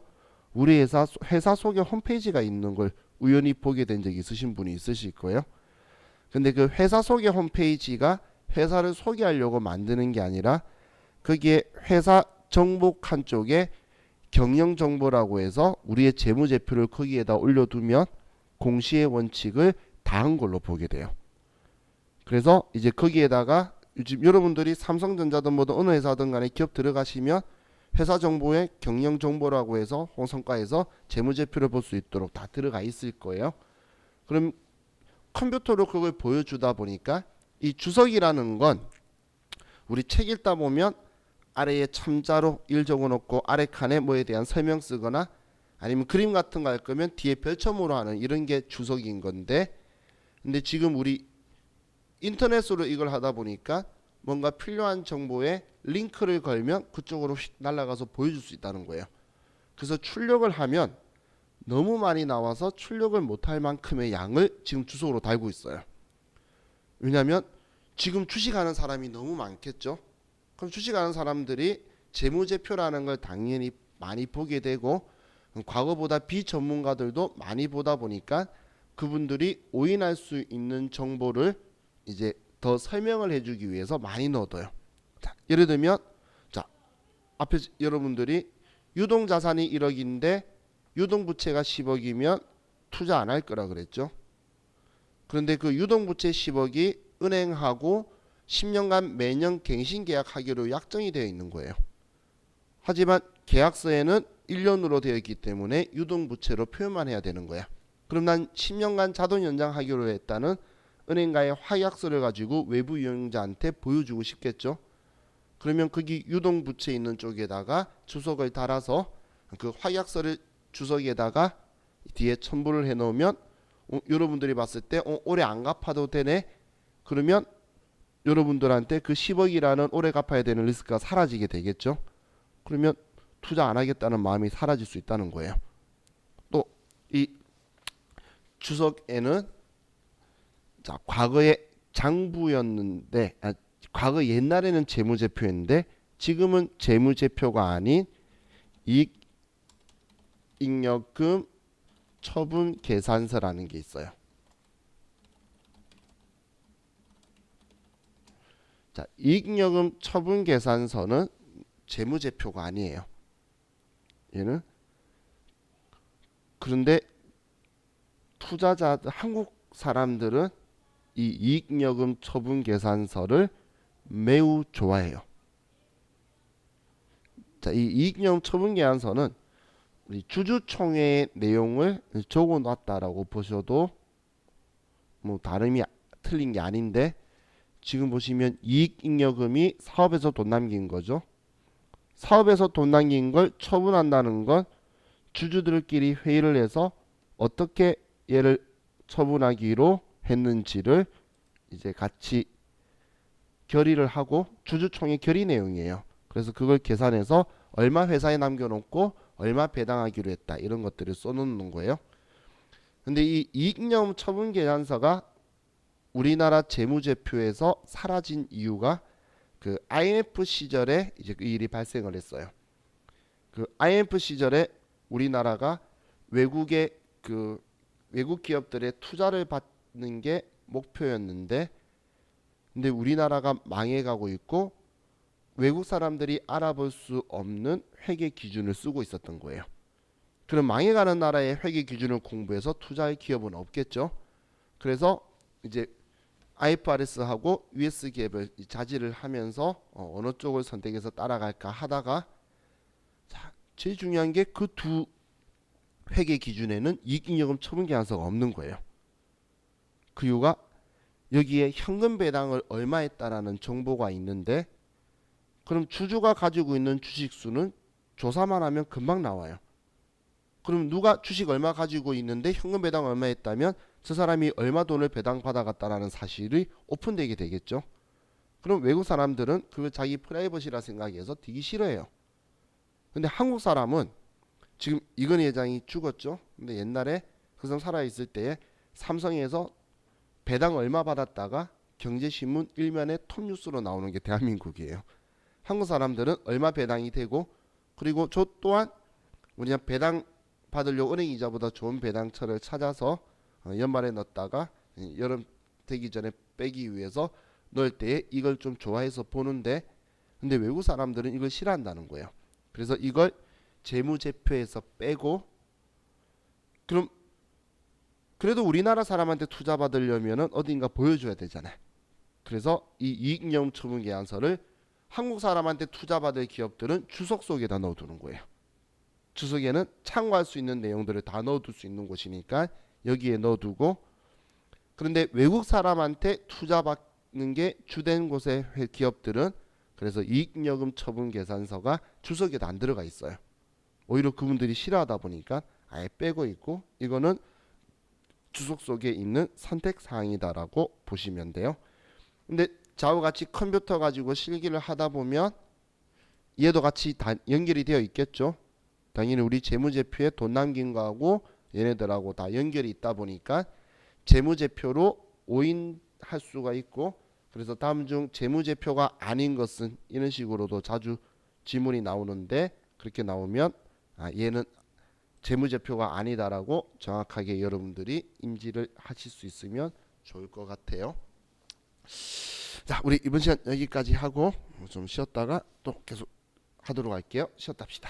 우리 회사 소개 홈페이지가 있는 걸 우연히 보게 된 적이 있으신 분이 있으실 거예요. 근데 그 회사 소개 홈페이지가 회사를 소개하려고 만드는 게 아니라 거기에 회사 정보 칸 쪽에 경영 정보라고 해서 우리의 재무제표를 거기에다 올려두면 공시의 원칙을 다한 걸로 보게 돼요. 그래서 이제 거기에다가 요즘 여러분들이 삼성전자든 뭐든 어느 회사든 간에 기업 들어가시면 회사 정보에 경영 정보라고 해서 홍성가에서 재무제표를 볼 수 있도록 다 들어가 있을 거예요. 그럼 컴퓨터로 그걸 보여주다 보니까 이 주석이라는 건 우리 책 읽다 보면 아래에 첨자로 일 적어놓고 아래 칸에 뭐에 대한 설명 쓰거나 아니면 그림 같은 거 할 거면 뒤에 별첨으로 하는 이런 게 주석인 건데, 근데 지금 우리 인터넷으로 이걸 하다 보니까 뭔가 필요한 정보에 링크를 걸면 그쪽으로 휙 날아가서 보여줄 수 있다는 거예요. 그래서 출력을 하면 너무 많이 나와서 출력을 못할 만큼의 양을 지금 주석으로 달고 있어요. 왜냐하면 지금 주식하는 사람이 너무 많겠죠. 그럼 주식하는 사람들이 재무제표라는 걸 당연히 많이 보게 되고 과거보다 비전문가들도 많이 보다 보니까 그분들이 오인할 수 있는 정보를 이제 더 설명을 해주기 위해서 많이 넣어둬요. 자, 예를 들면 자, 앞에 여러분들이 유동자산이 1억인데 유동부채가 10억이면 투자 안 할 거라 그랬죠. 그런데 그 유동부채 10억이 은행하고 10년간 매년 갱신계약하기로 약정이 되어 있는 거예요. 하지만 계약서에는 1년으로 되어 있기 때문에 유동부채로 표현만 해야 되는 거야. 그럼 난 10년간 자동 연장하기로 했다는 은행과의 화약서를 가지고 외부 이용자한테 보여주고 싶겠죠. 그러면 거기 유동부채 있는 쪽에다가 주석을 달아서 그 화약서를 주석에다가 뒤에 첨부를 해놓으면 여러분들이 봤을 때 올해 안 갚아도 되네. 그러면 여러분들한테 그 10억이라는 올해 갚아야 되는 리스크가 사라지게 되겠죠. 그러면 투자 안 하겠다는 마음이 사라질 수 있다는 거예요. 또 이 주석에는 자, 과거에 장부였는데 과거 옛날에는 재무제표였는데 지금은 재무제표가 아닌 이익잉여금 처분계산서라는 게 있어요. 자, 이익잉여금 처분계산서는 재무제표가 아니에요. 얘는. 그런데 투자자 한국 사람들은 이 이익여금 처분 계산서를 매우 좋아해요. 자, 이 이익여금 처분 계산서는 우리 주주총회의 내용을 적어 놨다라고 보셔도 뭐 다름이 틀린 게 아닌데, 지금 보시면 이익잉여금이 사업에서 돈 남긴 거죠. 사업에서 돈 남긴 걸 처분한다는 건 주주들끼리 회의를 해서 어떻게 얘를 처분하기로 했는지를 이제 같이 결의를 하고 주주총회 결의 내용이에요. 그래서 그걸 계산해서 얼마 회사에 남겨놓고 얼마 배당하기로 했다, 이런 것들을 써놓는 거예요. 근데 이 이익잉여금 처분 계산서가 우리나라 재무제표에서 사라진 이유가 그 IMF 시절에 이제 그 일이 발생을 했어요. 그 IMF 시절에 우리나라가 외국의 그 외국 기업들의 투자를 받는 게 목표였는데, 근데 우리나라가 망해가고 있고 외국 사람들이 알아볼 수 없는 회계 기준을 쓰고 있었던 거예요. 그럼 망해가는 나라의 회계 기준을 공부해서 투자할 기업은 없겠죠. 그래서 이제 IFRS하고 US 갭을 자질을 하면서 어느 쪽을 선택해서 따라갈까 하다가, 자, 제일 중요한 게 그 두 회계 기준에는 이익잉여금 처분 계산서가 없는 거예요. 그 이유가 여기에 현금 배당을 얼마 했다라는 정보가 있는데, 그럼 주주가 가지고 있는 주식 수는 조사만 하면 금방 나와요. 그럼 누가 주식 얼마 가지고 있는데 현금 배당 얼마 했다면 저 사람이 얼마 돈을 배당 받아갔다라는 사실이 오픈되게 되겠죠. 그럼 외국 사람들은 그걸 자기 프라이버시라 생각해서 되게 싫어해요. 근데 한국 사람은, 지금 이건희 회장이 죽었죠. 근데 옛날에 그 사람 살아있을 때에 삼성에서 배당 얼마 받았다가 경제신문 일면에 톱뉴스로 나오는 게 대한민국이에요. 한국 사람들은 얼마 배당이 되고, 그리고 저 또한 우리가 배당 받으려고 은행 이자보다 좋은 배당처를 찾아서 연말에 넣었다가 여름 되기 전에 빼기 위해서 넣을 때 이걸 좀 좋아해서 보는데, 근데 외국 사람들은 이걸 싫어한다는 거예요. 그래서 이걸 재무제표에서 빼고, 그럼 그래도 우리나라 사람한테 투자 받으려면은 어딘가 보여줘야 되잖아요. 그래서 이 이익여금 처분 계산서를 한국 사람한테 투자 받을 기업들은 주석 속에다 넣어두는 거예요. 주석에는 참고할 수 있는 내용들을 다 넣어둘 수 있는 곳이니까 여기에 넣어두고, 그런데 외국 사람한테 투자 받는 게 주된 곳의 기업들은 그래서 이익여금 처분 계산서가 주석에도 안 들어가 있어요. 오히려 그분들이 싫어하다 보니까 아예 빼고 있고, 이거는 주석 속에 있는 선택 사항이다라고 보시면 돼요. 근데 좌우 같이 컴퓨터 가지고 실기를 하다 보면 얘도 같이 다 연결이 되어 있겠죠. 당연히 우리 재무제표에 돈 남긴 거하고 얘네들하고 다 연결이 있다 보니까 재무제표로 오인할 수가 있고, 그래서 다음 중 재무제표가 아닌 것은, 이런 식으로도 자주 지문이 나오는데, 그렇게 나오면 얘는 재무제표가 아니다라고 정확하게 여러분들이 인지를 하실 수 있으면 좋을 것 같아요. 자, 우리 이번 시간 여기까지 하고 좀 쉬었다가 또 계속 하도록 할게요. 쉬었다 합시다.